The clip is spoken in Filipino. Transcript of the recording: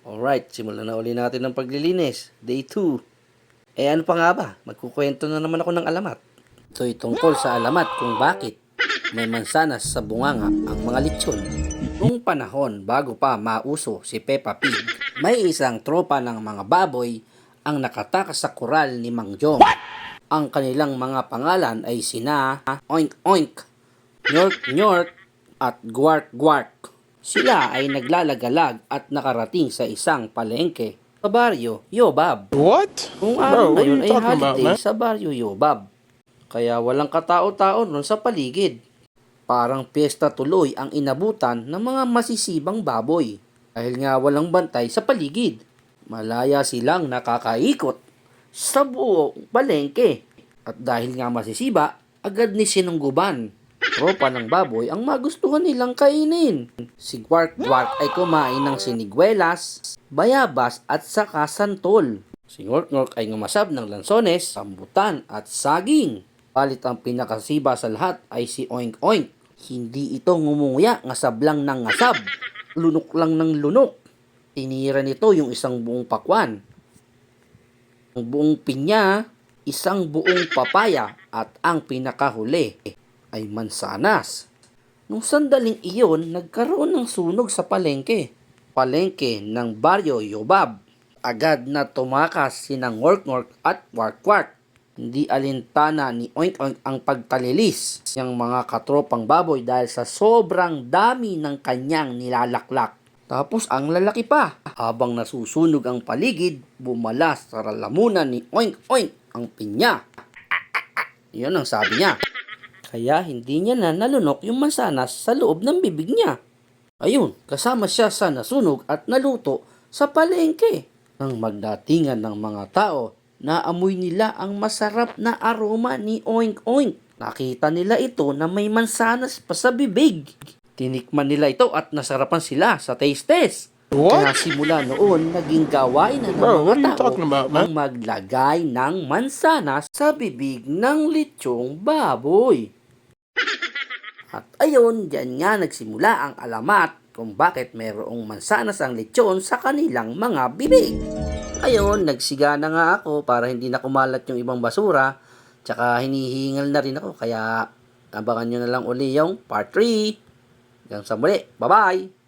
Alright, simulan na uli natin ng paglilinis. Day 2. Ano pa nga ba? Magkukwento na naman ako ng alamat. Ito'y tungkol sa alamat kung bakit may mansanas sa bunganga ang mga lechon. Noong panahon bago pa mauso si Peppa Pig, may isang tropa ng mga baboy ang nakatakas sa koral ni Mang Jong. Ang kanilang mga pangalan ay sina Oink Oink, Nyork Nyork at Gwark Gwark. Sila ay naglalagalag at nakarating sa isang palengke sa baryo Yobab. What? Kung Bro, araw na what are yun you ay talking about, holiday man? sa baryo Yobab. Kaya walang katao-tao nun sa paligid. Parang piyesta tuloy ang inabutan ng mga masisibang baboy. Dahil nga walang bantay sa paligid. Malaya silang nakakaikot sa buong palengke. At dahil nga masisiba, agad ni sinungguban. Tropa ng baboy ang magustuhan nilang kainin. Si Gwark Gwark ay kumain ng siniguelas, bayabas at saka santol. Si Ngork Ngork ay ngumasab ng lansones, rambutan at saging. Palit ang pinakasiba sa lahat ay si Oink Oink. Hindi ito ngumunguya, ngasab lang ng ngasab. Lunok lang ng lunok. Tinira nito yung isang buong pakwan. Ang buong pinya, isang buong papaya at ang pinakahuli ay mansanas. Nung sandaling iyon, nagkaroon ng sunog sa palengke. Palengke ng baryo Yobab. Agad na tumakas sinang Ngork Ngork at Gwark Gwark. Hindi alintana ni Oink Oink ang pagtalilis ng mga katropang baboy dahil sa sobrang dami ng kanyang nilalaklak. Tapos ang lalaki pa. Habang nasusunog ang paligid, bumalas sa lalamunan ni Oink Oink ang pinya. Yun ang sabi niya. Kaya hindi niya na nalunok yung mansanas sa loob ng bibig niya. Ayun, kasama siya sa nasunog at naluto sa palengke. Nang magdatingan ng mga tao, naamoy nila ang masarap na aroma ni Oink Oink. Nakita nila ito na may mansanas pa sa bibig. Tinikman nila ito at nasarapan sila sa taste test. What? Kaya simula noon, naging gawain na ng Bro, what are you mga tao talking about, man? ang maglagay ng mansanas sa bibig ng lechong baboy. At ayun, diyan nga nagsimula ang alamat kung bakit mayroong mansanas ang lechon sa kanilang mga bibig. Ayun, nagsiga na nga ako para hindi na kumalat yung ibang basura. Tsaka hinihingal na rin ako, kaya abangan nyo na lang uli yung part 3. Hanggang sa muli, bye-bye!